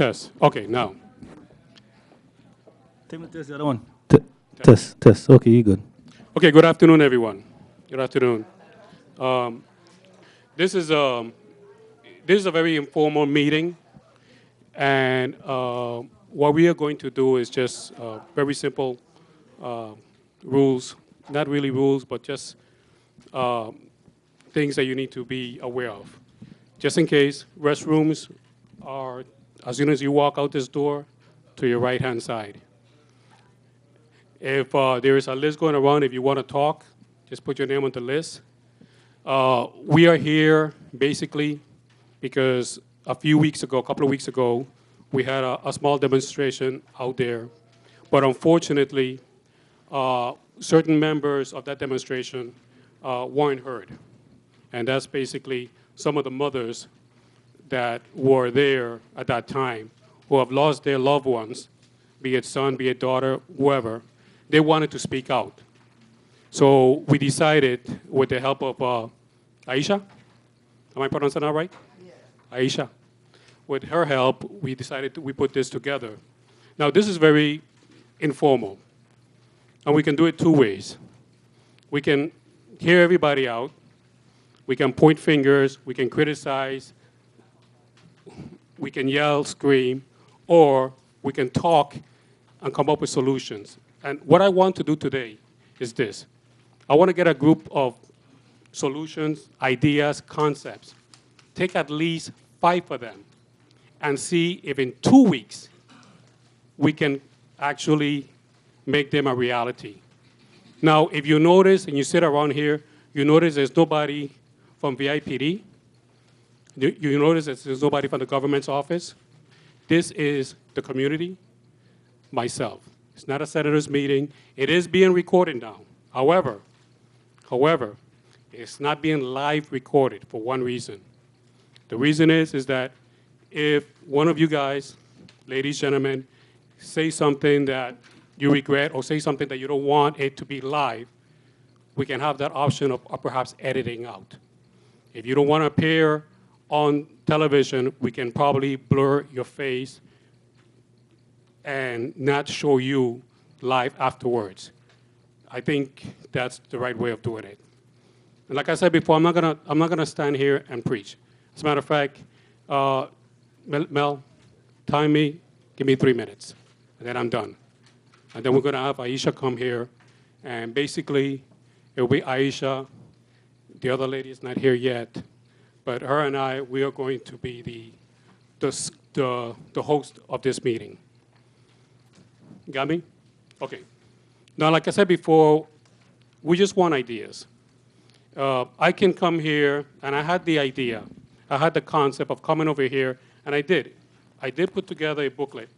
Test. Okay, now. Test the other one. Test. Test. Okay, you good. Okay, good afternoon, everyone. Good afternoon. Um, this is a very informal meeting, and what we are going to do is just very simple uh, rules, not really rules, but just uh, things that you need to be aware of. Just in case, restrooms are, as soon as you walk out this door, to your right-hand side. If there is a list going around, if you want to talk, just put your name on the list. We are here basically because a couple of weeks ago, we had a small demonstration out there. But unfortunately, certain members of that demonstration weren't heard. And that's basically some of the mothers that were there at that time who have lost their loved ones, be it son, be it daughter, whoever. They wanted to speak out. So we decided, with the help of Aisha, am I pronouncing that right? Yeah. Aisha. With her help, we decided we put this together. Now, this is very informal, and we can do it two ways. We can hear everybody out. We can point fingers. We can criticize. We can yell, scream, or we can talk and come up with solutions. And what I want to do today is this. I want to get a group of solutions, ideas, concepts. Take at least 5 of them and see if in 2 weeks we can actually make them a reality. Now, if you notice, and you sit around here, you notice there's nobody from VIPD. You notice that there's nobody from the government's office. This is the community, myself. It's not a senator's meeting. It is being recorded now. However, it's not being live recorded for one reason. The reason is that if one of you guys, ladies, gentlemen, say something that you regret or say something that you don't want it to be live, we can have that option of perhaps editing out. If you don't want to appear on television, we can probably blur your face and not show you live afterwards. I think that's the right way of doing it. And like I said before, I'm not gonna stand here and preach. As a matter of fact, Mel, time me, give me 3 minutes, and then I'm done. And then we're gonna have Aisha come here, and basically, it'll be Aisha. The other lady is not here yet, but her and I, we are going to be the host of this meeting. Got me? Okay. Now, like I said before, we just want ideas. I can come here, and I had the idea. I had the concept of coming over here, and I did. I did put together a booklet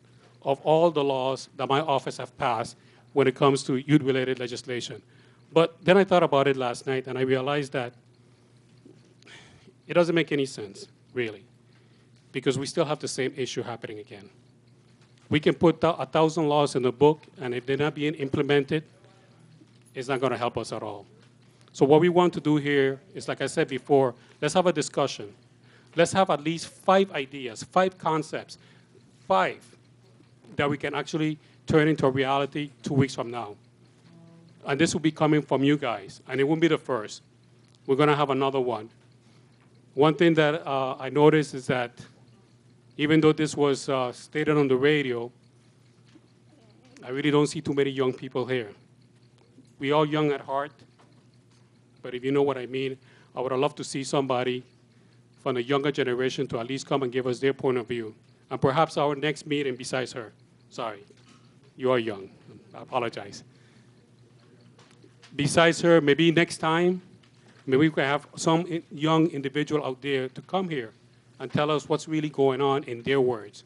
of all the laws that my office have passed when it comes to youth-related legislation. But then I thought about it last night, and I realized that it doesn't make any sense, really, because we still have the same issue happening again. We can put 1,000 laws in the book, and if they're not being implemented, it's not going to help us at all. So what we want to do here is, like I said before, let's have a discussion. Let's have at least 5 ideas, 5 concepts, 5 that we can actually turn into a reality 2 weeks from now. And this will be coming from you guys, and it won't be the first. We're going to have another one. One thing that I noticed is that even though this was stated on the radio, I really don't see too many young people here. We are young at heart, but if you know what I mean, I would have loved to see somebody from the younger generation to at least come and give us their point of view. And perhaps our next meeting besides her. Sorry, you are young. I apologize. Besides her, maybe next time, maybe we could have some young individual out there to come here and tell us what's really going on in their words.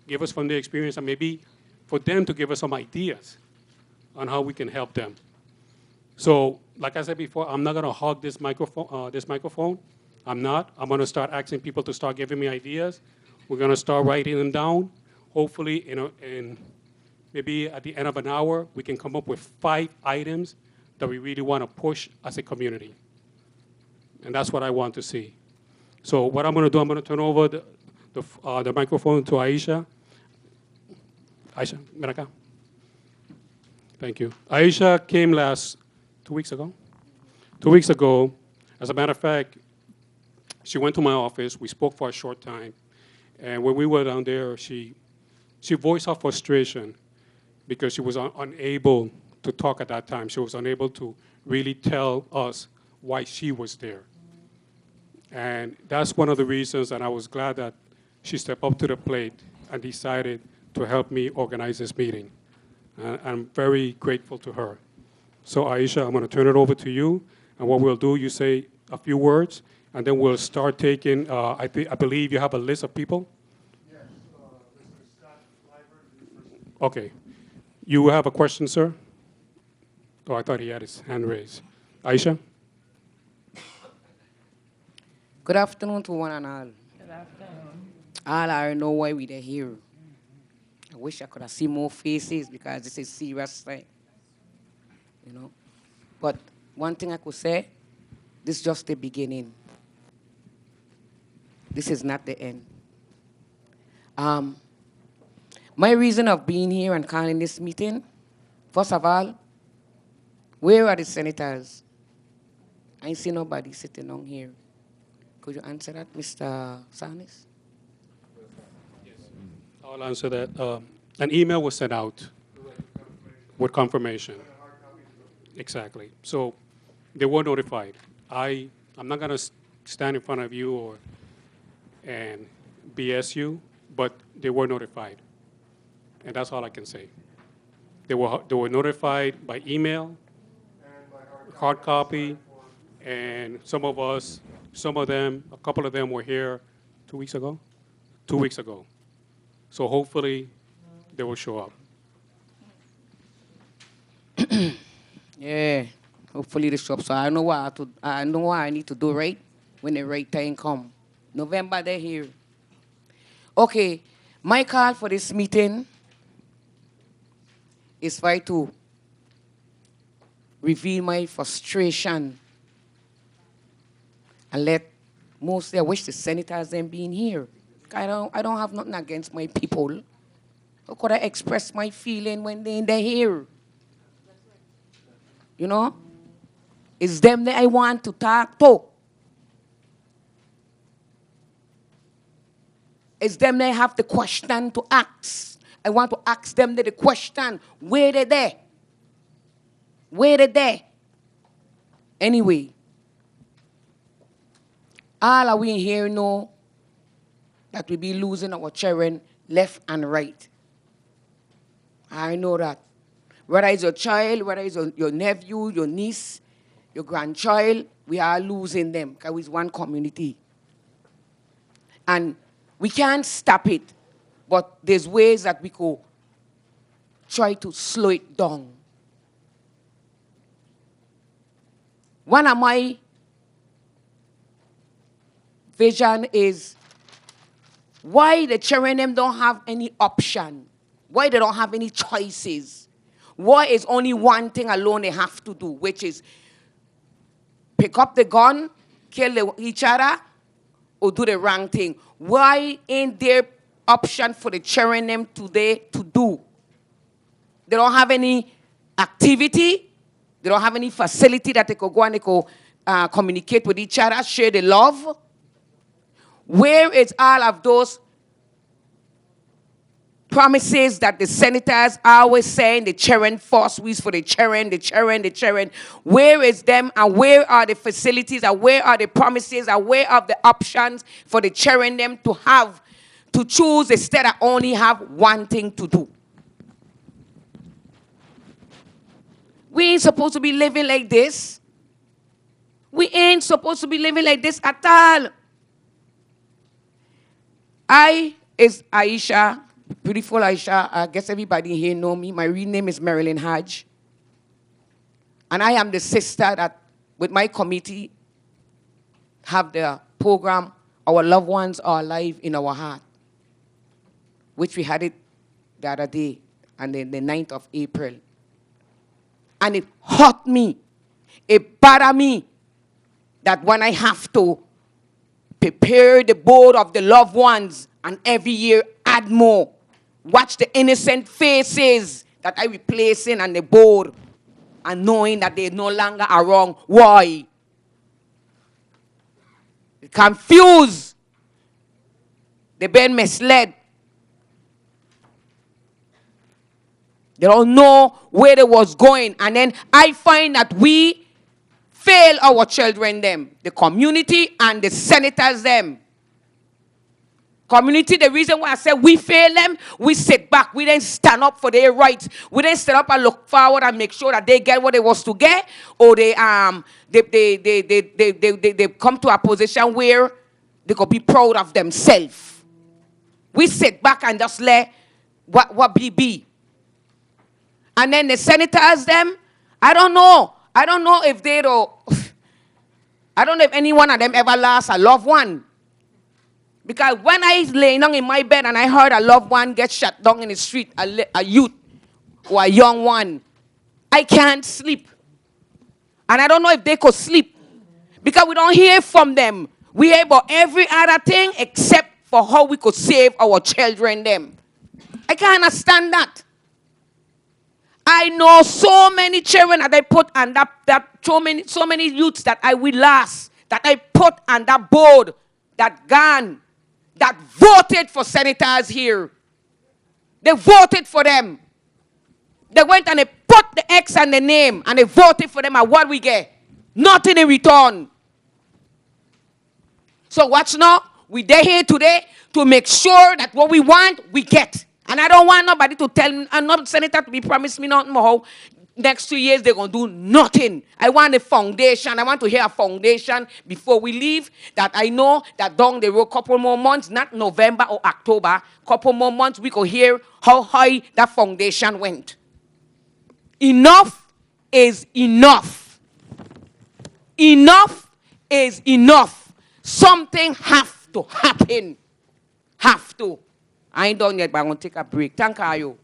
Give us from their experience, and maybe for them to give us some ideas on how we can help them. So, like I said before, I'm not going to hog this microphone. I'm not. I'm going to start asking people to start giving me ideas. We're going to start writing them down. Hopefully, in maybe at the end of an hour, we can come up with 5 items that we really want to push as a community. And that's what I want to see. So what I'm going to do, I'm going to turn over the microphone to Aisha. Aisha, ven acá. Thank you. Aisha came 2 weeks ago. 2 weeks ago, as a matter of fact, she went to my office. We spoke for a short time. And when we were down there, she voiced her frustration because she was unable to talk at that time. She was unable to really tell us why she was there. And that's one of the reasons, and I was glad that she stepped up to the plate and decided to help me organize this meeting. I'm very grateful to her. So Aisha, I'm going to turn it over to you, and what we'll do, you say a few words, and then we'll start taking, I believe you have a list of people? Yes, Mr. Scott Liber. Okay. You have a question, sir? Oh, I thought he had his hand raised. Aisha? Good afternoon to one and all. Good afternoon. All I know why we are here. I wish I could have seen more faces because this is serious thing. You know? But one thing I could say, this is just the beginning. This is not the end. My reason of being here and calling this meeting, first of all, where are the senators? I ain't see nobody sitting down here. Could you answer that, Mr. Sanis? Yes. I'll answer that. An email was sent out with confirmation. Exactly. So they were notified. I'm not going to stand in front of you and BS you, but they were notified. And that's all I can say. They were notified by email, hard copy, and some of them, a couple of them were here 2 weeks ago? 2 weeks ago. So hopefully they will show up. Yeah, hopefully they show up. So I know what I need to do right when the right time come. November, they're here. Okay, my call for this meeting is for to reveal my frustration and let mostly I wish the senators them being here. I don't have nothing against my people. How could I express my feeling when they're here? You know? It's them that I want to talk to. It's them that I have the question to ask. I want to ask them the question, where they there? Where they there? Anyway, all of we here know that we be losing our children left and right. I know that. Whether it's your child, whether it's your nephew, your niece, your grandchild, we are losing them because it's one community. And we can't stop it, but there's ways that we could try to slow it down. One of my vision is why the children them don't have any option, why they don't have any choices, why is only one thing alone they have to do, which is pick up the gun, kill each other, or do the wrong thing. Why ain't there option for the children them today to do? They don't have any activity. They don't have any facility that they could go and they could communicate with each other, share the love. Where is all of those promises that the senators are always saying, the children force weeks for the children, the children, the children? Where is them and where are the facilities and where are the promises and where are the options for the children them to have, to choose instead of only have one thing to do? We ain't supposed to be living like this. We ain't supposed to be living like this at all. I is Aisha, beautiful Aisha. I guess everybody here know me. My real name is Marilyn Hodge. And I am the sister that, with my committee, have the program, Our Loved Ones Are Alive in Our Heart, which we had it the other day, on the 9th of April. And it hurt me. It bothered me that when I have to prepare the board of the loved ones and every year add more, Watch the innocent faces that I be placing on the board and knowing that they no longer are wrong. Why? They're confused. They've been misled. They don't know where they was going. And then I find that we fail our children them. The community and the senators them. Community, the reason why I say we fail them, we sit back. We didn't stand up for their rights. We didn't stand up and look forward and make sure that they get what they was to get, or they come to a position where they could be proud of themselves. We sit back and just let what be. And then the senators them, I don't know if they don't. I don't know if any one of them ever lost a loved one. Because when I lay down in my bed and I heard a loved one get shot down in the street, a youth or a young one, I can't sleep. And I don't know if they could sleep. Because we don't hear from them. We hear about every other thing except for how we could save our children them. I can't understand that. I know so many children that I put on so many youths that I will last, that I put on that board, that gone, that voted for senators here. They voted for them. They went and they put the X and the name and they voted for them, and what we get? Nothing in return. So watch now. We there here today to make sure that what we want, we get. And I don't want nobody to tell me, I'm not senator to be promised me nothing more. Next 2 years, they're going to do nothing. I want a foundation. I want to hear a foundation before we leave, that I know that down the road, couple more months, not November or October, couple more months, we could hear how high that foundation went. Enough is enough. Enough is enough. Something have to happen. Have to. I ain't done yet, but I'm going to take a break. Thank you.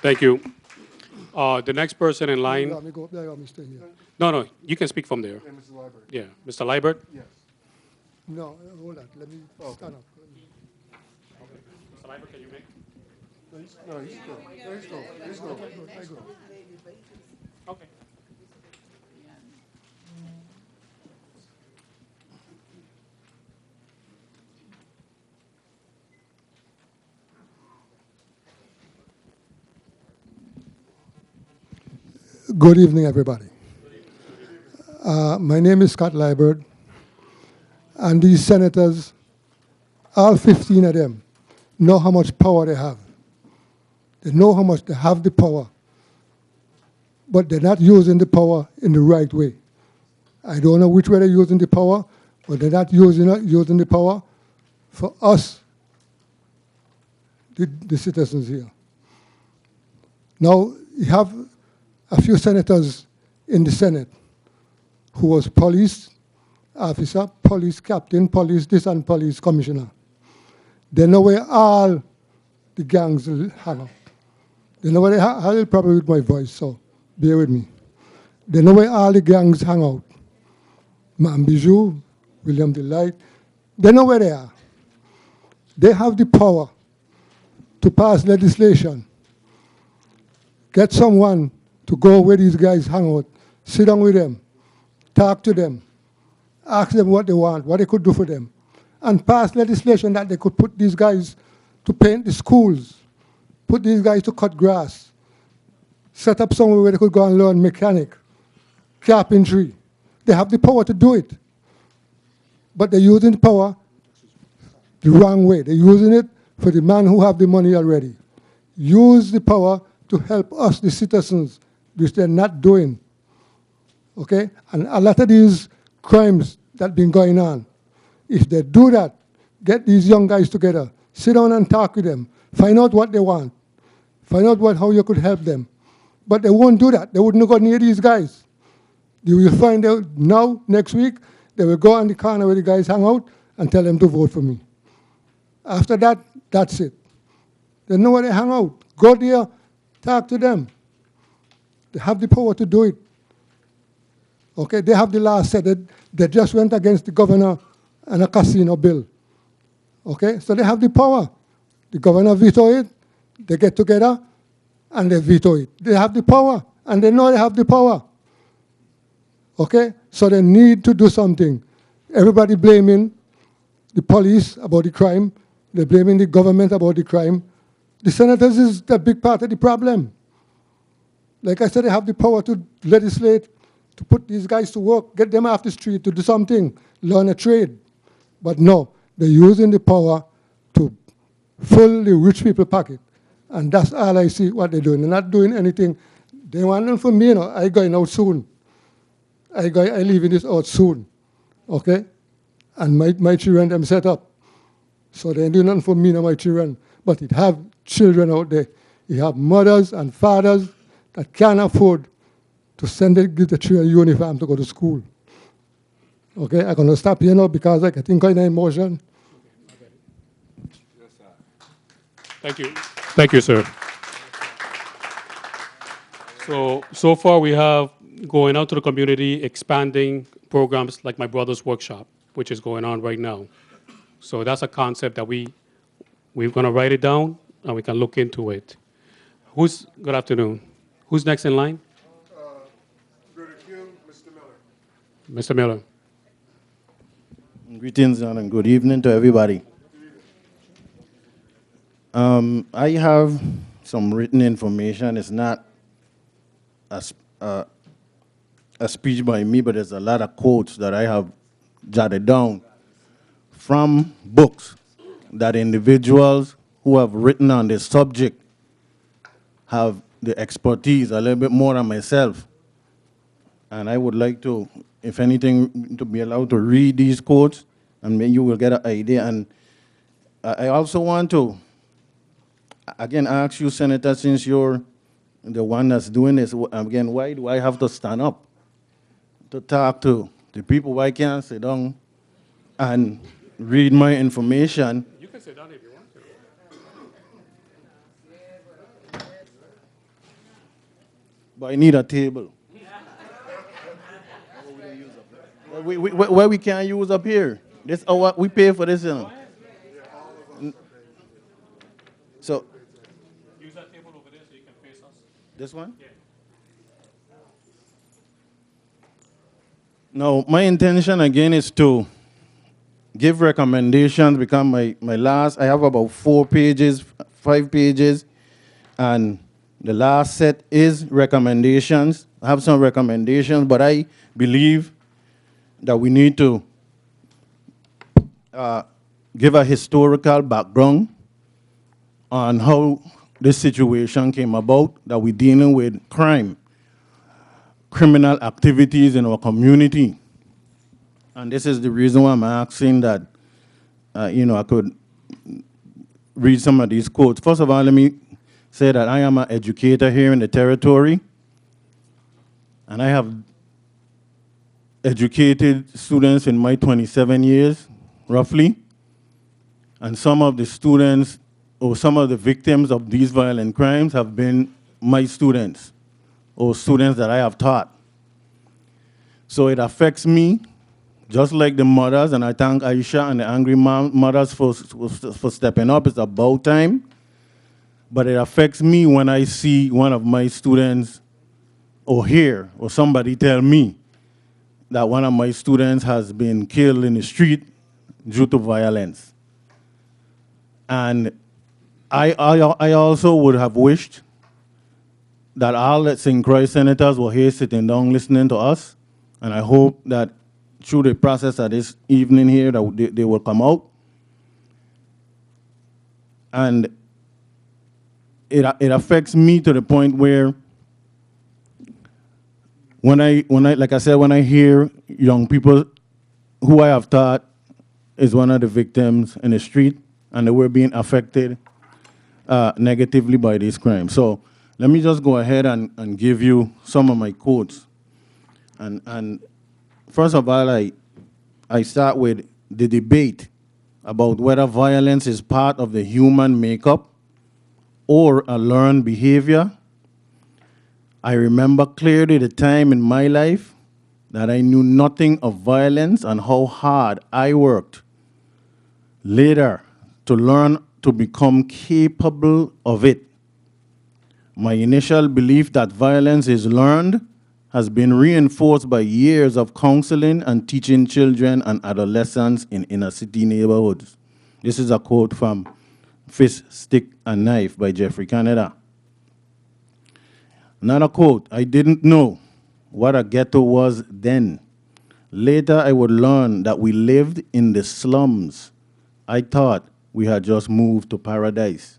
Thank you. The next person in line. No, you can speak from there. Yeah, Mr. Library. Yeah, Mr. Liebert. Yes. No, hold on. Let me stand up. Mr. Liebert, can you make? No, he's good. No, he's good. He's good. I go. Okay. Good evening, everybody. My name is Scott Liebert, and these senators, all 15 of them, know how much power they have. They know how much they have the power, but they're not using the power in the right way. I don't know which way they're using the power, but they're not using the power for us, the citizens here. Now, you have a few senators in the Senate who was police officer, police captain, police this, and police commissioner. They know where all the gangs hang out. They know where they I'll probably with my voice, so bear with me. They know where all the gangs hang out. Mambiju, William Delight, they know where they are. They have the power to pass legislation. Get someone to go where these guys hang out, sit down with them, talk to them, ask them what they want, what they could do for them, and pass legislation that they could put these guys to paint the schools, put these guys to cut grass, set up somewhere where they could go and learn mechanic, carpentry. They have the power to do it. But they're using the power the wrong way. They're using it for the man who have the money already. Use the power to help us, the citizens, which they're not doing. Okay? And a lot of these crimes that have been going on, if they do that, get these young guys together, sit down and talk with them, find out what they want, find out how you could help them. But they won't do that. They wouldn't go near these guys. You will find out now, next week, they will go on the corner where the guys hang out and tell them to vote for me. After that, that's it. They know where they hang out. Go there, talk to them. They have the power to do it. Okay, they have the last say that they just went against the governor and a casino bill. Okay? So they have the power. The governor veto it, they get together, and they veto it. They have the power, and they know they have the power. Okay? So they need to do something. Everybody blaming the police about the crime. They're blaming the government about the crime. The senators is the big part of the problem. Like I said, they have the power to legislate, to put these guys to work, get them off the street to do something, learn a trade. But no, they're using the power to fill the rich people pocket. And that's all I see what they're doing. They're not doing anything. They want them for me, you know, I going out soon. I leaving this out soon, okay? And my children, them set up. So they ain't doing nothing for me and my children. But it have children out there. You have mothers and fathers that can't afford to give the children uniform to go to school. Okay, I'm going to stop here now because I think I'm in emotion. Thank you. Thank you, sir. So far we have going out to the community, expanding programs like My Brother's Workshop, which is going on right now. So that's a concept that we're going to write it down and we can look into it. Good afternoon. Who's next in line? Mr. Miller. Mr. Miller. Greetings and good evening to everybody. I have some written information. It's not a speech by me, but there's a lot of quotes that I have jotted down from books that individuals who have written on this subject have the expertise a little bit more than myself. And I would like to, if anything, to be allowed to read these quotes, and maybe you will get an idea. And I also want to, again, ask you, Senator, since you're the one that's doing this, again, why do I have to stand up to talk to the people? Why can't I sit down and read my information? You can sit down if you want to. But I need a table. Where we can't use up here. This what we pay for this, you know. So Use that table over there so you can face us. this one? Yeah. No, my intention again is to give recommendations because my last, I have about 4 pages, 5 pages, and the last set is recommendations. I have some recommendations, but I believe that we need to give a historical background on how this situation came about, that we're dealing with crime, criminal activities in our community. And this is the reason why I'm asking that, I could read some of these quotes. First of all, let me say that I am an educator here in the territory, and I have educated students in my 27 years, roughly. And some of the students or some of the victims of these violent crimes have been my students or students that I have taught. So it affects me, just like the mothers, and I thank Aisha and the angry mothers for stepping up. It's about time. But it affects me when I see one of my students or hear or somebody tell me that one of my students has been killed in the street due to violence. And I also would have wished that all the St. Croix senators were here sitting down listening to us, and I hope that through the process of this evening here that they will come out. And it affects me to the point where when I like I said, when I hear young people who I have taught is one of the victims in the street and they were being affected negatively by these crimes. So let me just go ahead and give you some of my quotes. And first of all, I start with the debate about whether violence is part of the human makeup or a learned behavior. I remember clearly the time in my life that I knew nothing of violence and how hard I worked later to learn to become capable of it. My initial belief that violence is learned has been reinforced by years of counseling and teaching children and adolescents in inner city neighborhoods. This is a quote from Fist, Stick, and Knife by Jeffrey Canada. Another quote, I didn't know what a ghetto was then. Later, I would learn that we lived in the slums. I thought we had just moved to paradise.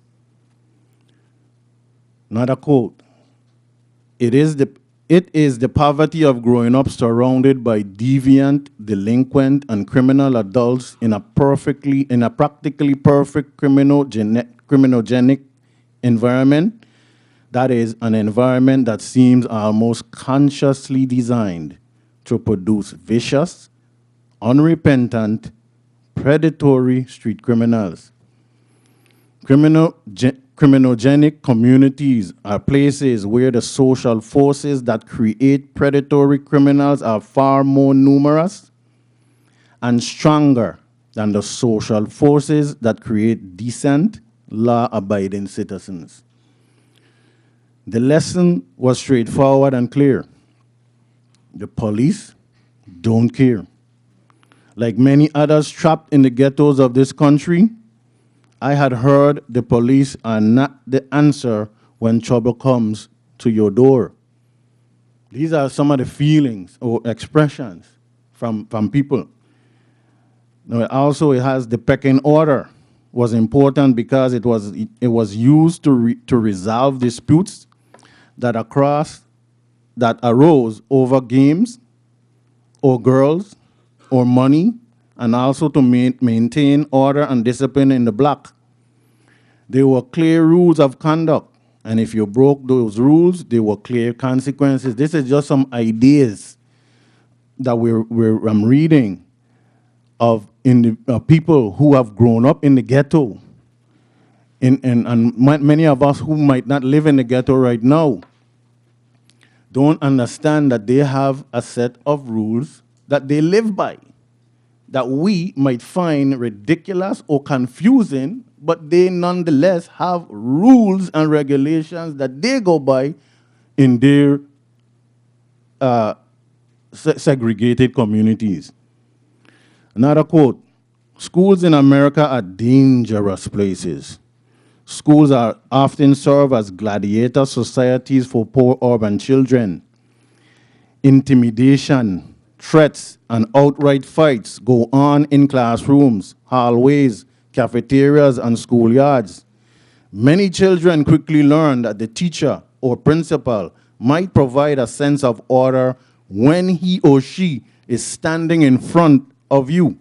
Another quote, it is the poverty of growing up surrounded by deviant, delinquent, and criminal adults in a practically perfect criminogenic environment. That is an environment that seems almost consciously designed to produce vicious, unrepentant, predatory street criminals. Criminogenic communities are places where the social forces that create predatory criminals are far more numerous and stronger than the social forces that create decent, law-abiding citizens. The lesson was straightforward and clear. The police don't care. Like many others trapped in the ghettos of this country, I had heard the police are not the answer when trouble comes to your door. These are some of the feelings or expressions from people. Now, also, it has the pecking order was important because it was used to resolve disputes that arose over games or girls or money, and also to maintain order and discipline in the block. There were clear rules of conduct, and if you broke those rules, there were clear consequences. This is just some ideas that I'm reading of people who have grown up in the ghetto, and many of us who might not live in the ghetto right now don't understand that they have a set of rules that they live by, that we might find ridiculous or confusing, but they nonetheless have rules and regulations that they go by in their segregated communities. Another quote, schools in America are dangerous places. Schools are often serve as gladiator societies for poor urban children. Intimidation, threats, and outright fights go on in classrooms, hallways, cafeterias, and schoolyards. Many children quickly learn that the teacher or principal might provide a sense of order when he or she is standing in front of you,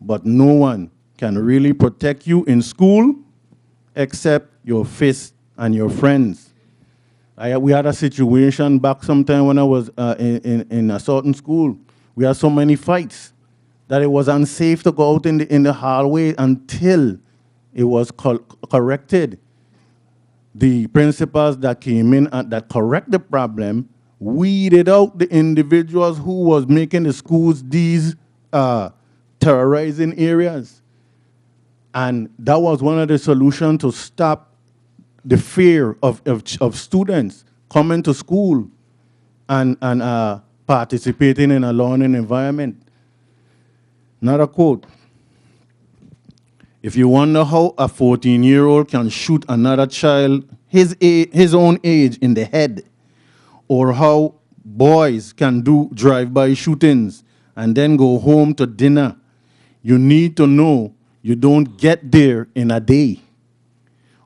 but no one can really protect you in school except your fist and your friends. We had a situation back sometime when I was in a certain school. We had so many fights that it was unsafe to go out in the hallway until it was corrected. The principals that came in and that correct the problem weeded out the individuals who was making the schools these terrorizing areas. And that was one of the solutions to stop the fear of students coming to school and participating in a learning environment. Another quote, if you wonder how a 14-year-old can shoot another child his own age in the head, or how boys can do drive-by shootings and then go home to dinner, you need to know you don't get there in a day,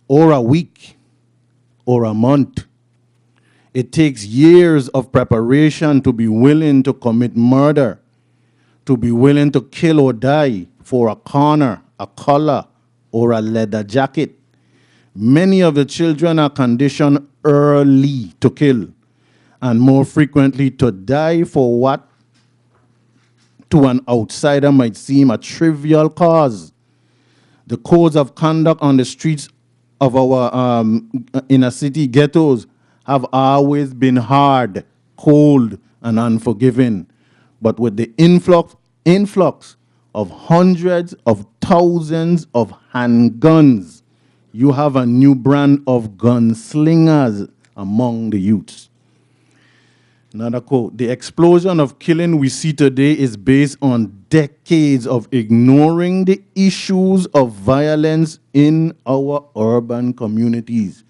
or a week, or a month. It takes years of preparation to be willing to commit murder, to be willing to kill or die for a corner, a collar, or a leather jacket. Many of the children are conditioned early to kill, and more frequently to die for what to an outsider might seem a trivial cause. The codes of conduct on the streets of our inner city ghettos have always been hard, cold, and unforgiving. but with the influx of hundreds of thousands of handguns, you have a new brand of gunslingers among the youths. Another quote, the explosion of killing we see today is based on decades of ignoring the issues of violence in our urban communities.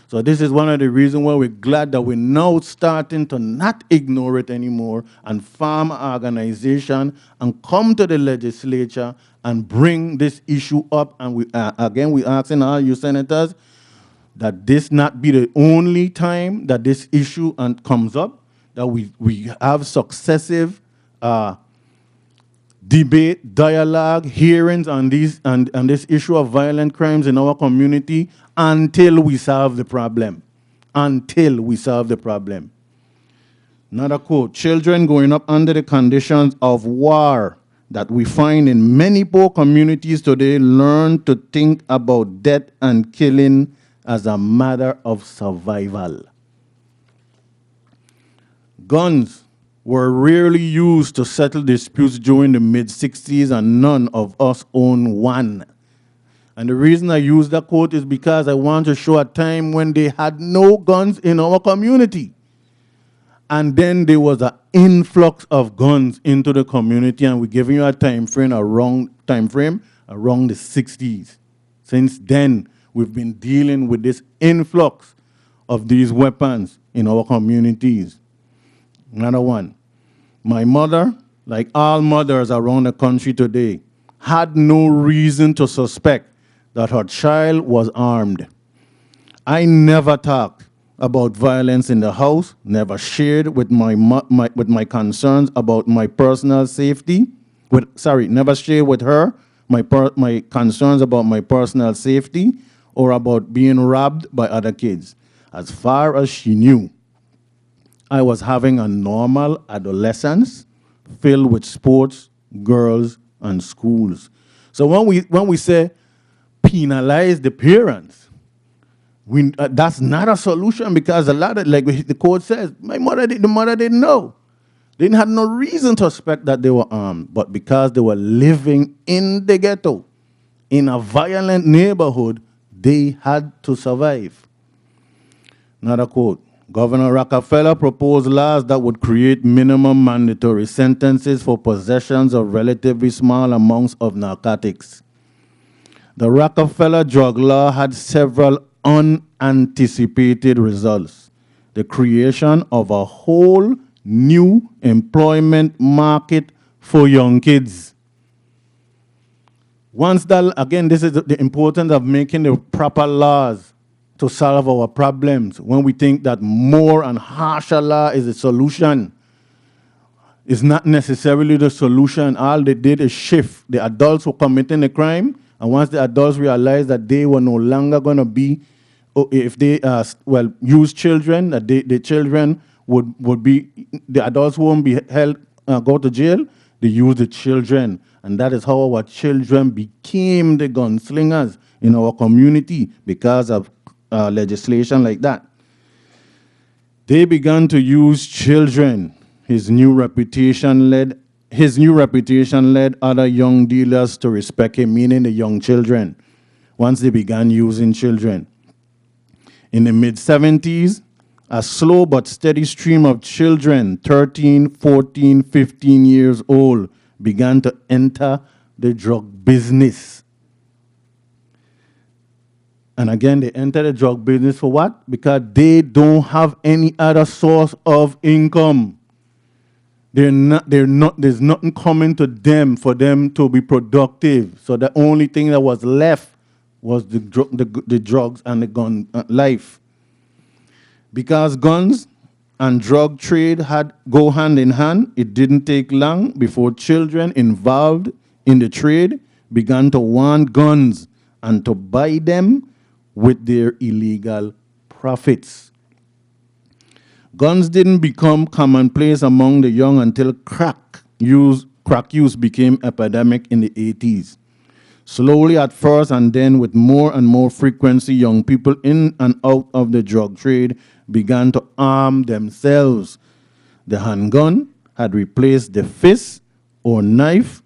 So this is one of the reasons why we're glad that we're now starting to not ignore it anymore and form an organization and come to the legislature and bring this issue up. And we again, we're asking all you senators that this not be the only time that this issue comes up, that we have successive debate, dialogue, hearings on these and this issue of violent crimes in our community until we solve the problem. Until we solve the problem. Another quote, children growing up under the conditions of war that we find in many poor communities today learn to think about death and killing as a matter of survival. Guns were rarely used to settle disputes during the mid-60s, and none of us own one. And the reason I use that quote is because I want to show a time when they had no guns in our community. And then there was an influx of guns into the community, and we're giving you a time frame around the 60s. Since then, we've been dealing with this influx of these weapons in our communities. Another one. My mother, like all mothers around the country today, had no reason to suspect that her child was armed. I never talked about violence in the house, never shared with my concerns about my personal safety. Never shared with her my concerns about my personal safety or about being robbed by other kids. As far as she knew, I was having a normal adolescence filled with sports, girls, and schools. So when we say penalize the parents, that's not a solution, because a lot of, like the code says, the mother didn't know. They didn't have no reason to suspect that they were armed, but because they were living in the ghetto, in a violent neighborhood, they had to survive. Another quote. Governor Rockefeller proposed laws that would create minimum mandatory sentences for possessions of relatively small amounts of narcotics. The Rockefeller drug law had several unanticipated results. The creation of a whole new employment market for young kids. Once that, again, this is the importance of making the proper laws to solve our problems. When we think that more and harsher law is a solution, it's not necessarily the solution. All they did is shift. The adults were committing the crime, and once the adults realized that they were no longer going to be, if they use children, that the children would be, the adults won't be held, go to jail, they use the children. And that is how our children became the gunslingers in our community, because of legislation like that. They began to use children. His new reputation led other young dealers to respect him, meaning the young children, once they began using children. In the mid-70s, a slow but steady stream of children, 13, 14, 15 years old, began to enter the drug business. And again, they enter the drug business for what? Because they don't have any other source of income. There's nothing coming to them for them to be productive. So the only thing that was left was the drugs and the gun life. Because guns and drug trade go hand in hand, it didn't take long before children involved in the trade began to want guns and to buy them with their illegal profits. Guns didn't become commonplace among the young until crack use became epidemic in the 80s. Slowly at first, and then with more and more frequency, young people in and out of the drug trade began to arm themselves. The handgun had replaced the fist or knife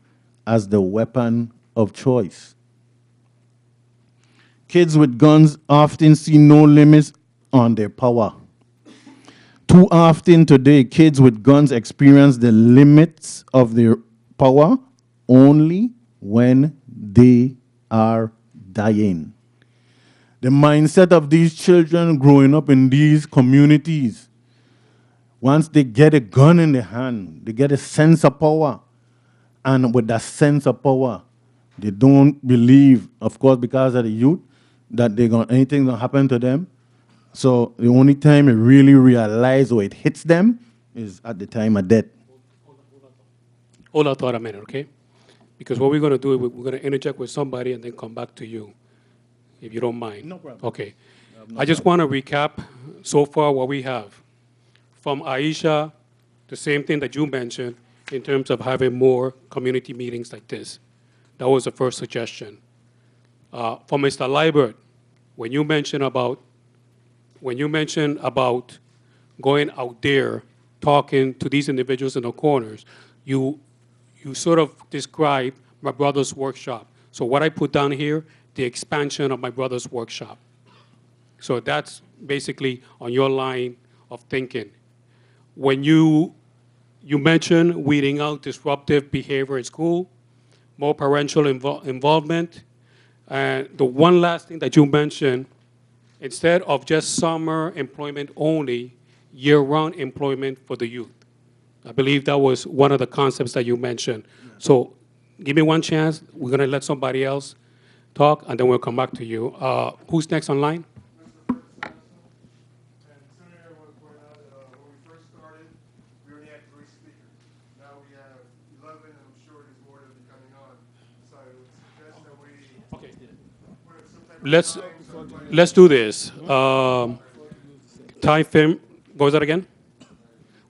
as the weapon of choice. Kids with guns often see no limits on their power. Too often today, kids with guns experience the limits of their power only when they are dying. The mindset of these children growing up in these communities, once they get a gun in their hand, they get a sense of power. And with that sense of power, they don't believe, of course, because of the youth, that anything gonna happen to them. So the only time they really realize or it hits them is at the time of death. Hold that thought a minute, okay? Because what we're going to do is we're going to interject with somebody and then come back to you, if you don't mind. No problem. Okay. I just want to recap so far what we have. From Aisha, the same thing that you mentioned in terms of having more community meetings like this. That was the first suggestion. From Mr. Liebert, when you mentioned about going out there, talking to these individuals in the corners, you sort of described my brother's workshop. So what I put down here, the expansion of my brother's workshop. So that's basically on your line of thinking. When you mentioned weeding out disruptive behavior in school, more parental involvement, and the one last thing that you mentioned, instead of just summer employment only, year-round employment for the youth. I believe that was one of the concepts that you mentioned. So give me one chance. We're going to let somebody else talk, and then we'll come back to you. Who's next on line? And Senator, I want to point out that when we first started, we only had 3 speakers. Now we have 11, and I'm sure there's more that will be coming on. So I would suggest that we Okay. put some type of Let's do this. Time frame. What was that again?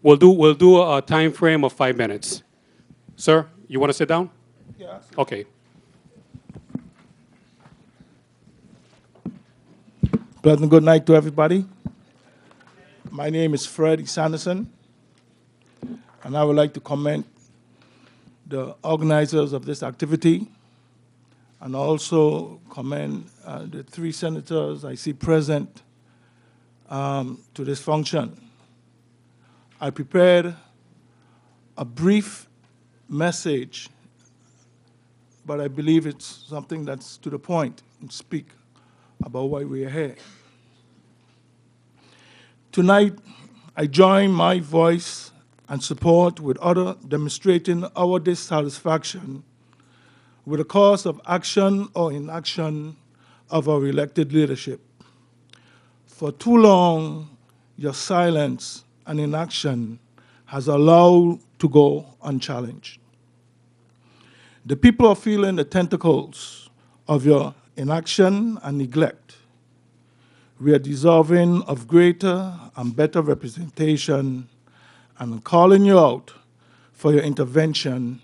We'll do a time frame of 5 minutes. Sir, you want to sit down? Yeah. Okay. Pleasant good night to everybody. My name is Freddie Sanderson, and I would like to commend the organizers of this activity and also commend the 3 senators I see present to this function. I prepared a brief message, but I believe it's something that's to the point and speak about why we are here. Tonight, I join my voice and support with others demonstrating our dissatisfaction with the course of action or inaction of our elected leadership. For too long, your silence and inaction has allowed to go unchallenged. The people are feeling the tentacles of your inaction and neglect. We are deserving of greater and better representation, and I'm calling you out for your intervention,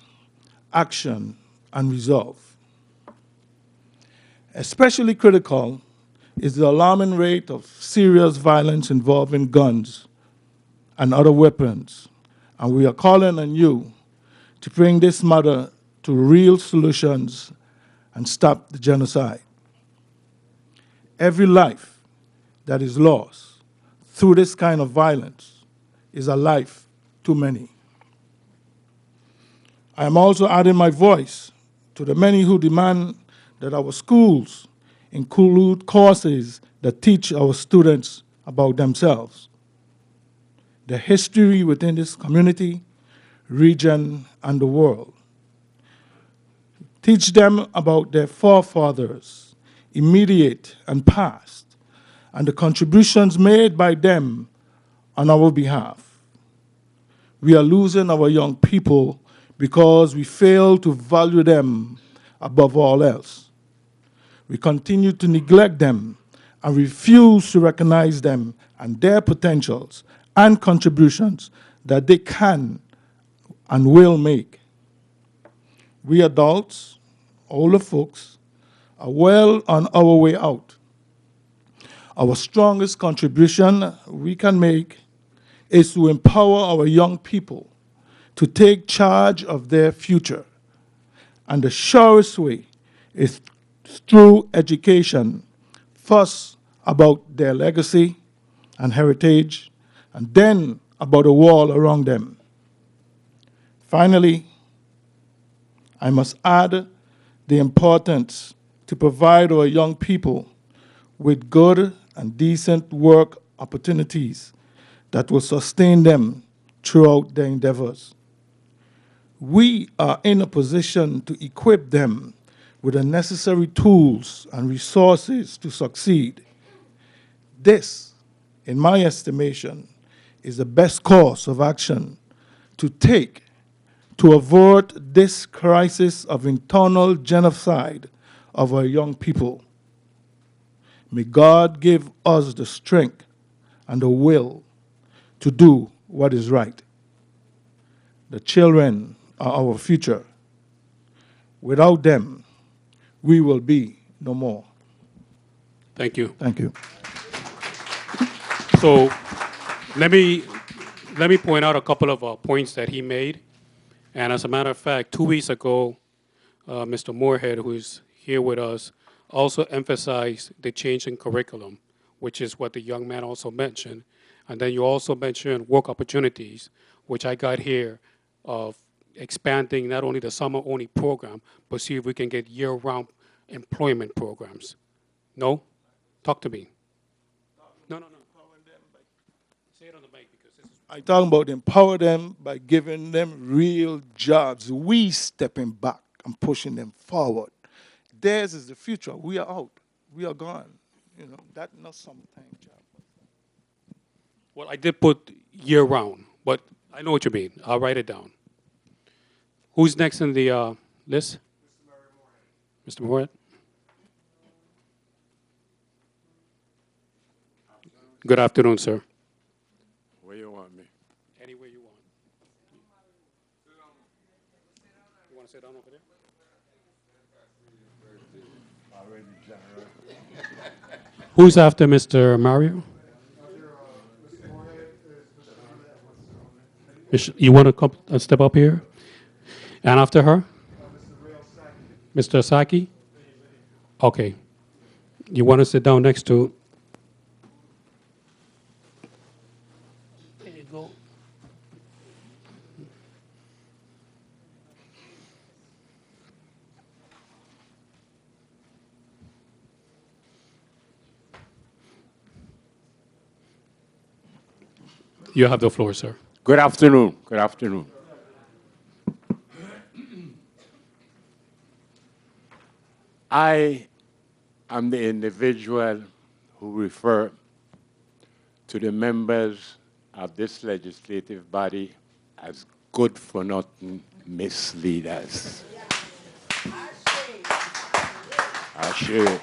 action, and resolve. Especially critical is the alarming rate of serious violence involving guns and other weapons, and we are calling on you to bring this matter to real solutions and stop the genocide. Every life that is lost through this kind of violence is a life too many. I am also adding my voice to the many who demand that our schools include courses that teach our students about themselves, the history within this community, region, and the world. Teach them about their forefathers, immediate and past, and the contributions made by them on our behalf. We are losing our young people because we fail to value them above all else. We continue to neglect them and refuse to recognize them and their potentials and contributions that they can and will make. We adults, older folks, are well on our way out. Our strongest contribution we can make is to empower our young people to take charge of their future. And the surest way is through education, first about their legacy and heritage, and then about the world around them. Finally, I must add the importance to provide our young people with good and decent work opportunities that will sustain them throughout their endeavors. We are in a position to equip them with the necessary tools and resources to succeed. This, in my estimation, is the best course of action to take to avert this crisis of internal genocide of our young people. May God give us the strength and the will to do what is right. The children are our future. Without them, we will be no more. Thank you. Thank you. So let me point out a couple of points that he made. And as a matter of fact, 2 weeks ago, Mr. Moorhead, who is here with us, also emphasized the change in curriculum, which is what the young man also mentioned. And then you also mentioned work opportunities, which I got here of expanding not only the summer-only program, but see if we can get year-round employment programs. No? Talk to me. No. Say it on the mic because this is... I talk about empower them by giving them real jobs. We stepping back and pushing them forward. Theirs is the future. We are out. We are gone. You know, that's not sometime job. Well, I did put year-round, but I know what you mean. I'll write it down. Who's next in the list? Mr. Moorhead. Good afternoon, sir. Where you want me? Anywhere you want. You want to sit down over there? Already general. Who's after Mr. Mario? You want to come step up here? And after her? Mr. Saki? Okay. You want to sit down next to? There you go. You have the floor, sir. Good afternoon. Good afternoon. I am the individual who refer to the members of this legislative body as good-for-nothing misleaders. Ashe.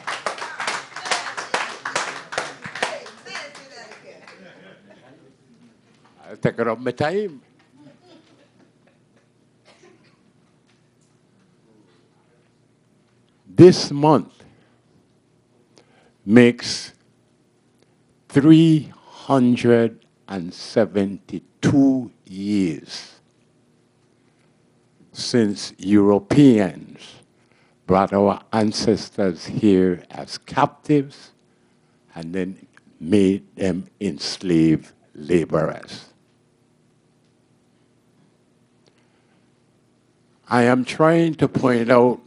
I'll take it up my time. This month makes 372 years since Europeans brought our ancestors here as captives and then made them enslaved laborers. I am trying to point out,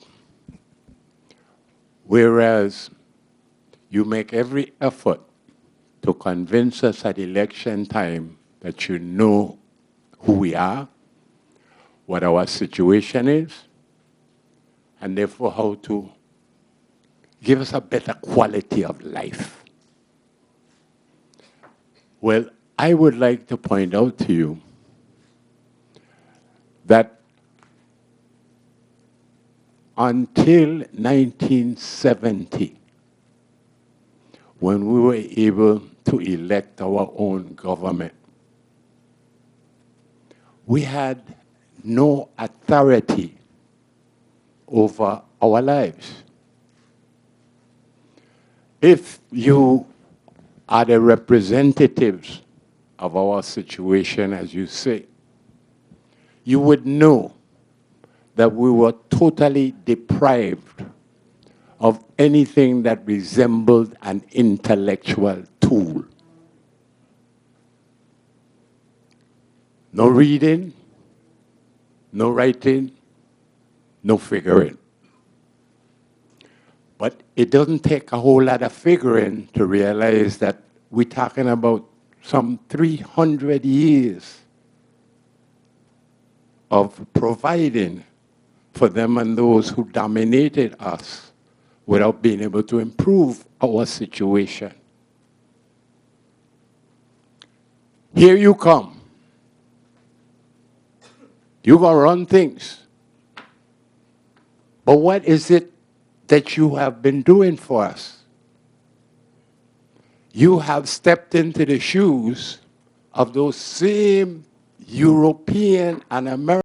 whereas you make every effort to convince us at election time that you know who we are, what our situation is, and therefore how to give us a better quality of life. Well, I would like to point out to you that until 1970, when we were able to elect our own government, we had no authority over our lives. If you are the representatives of our situation, as you say, you would know that we were totally deprived of anything that resembled an intellectual tool. No reading, no writing, no figuring. But it doesn't take a whole lot of figuring to realize that we're talking about some 300 years of providing for them and those who dominated us without being able to improve our situation. Here you come. You're going to run things. But what is it that you have been doing for us? You have stepped into the shoes of those same European and American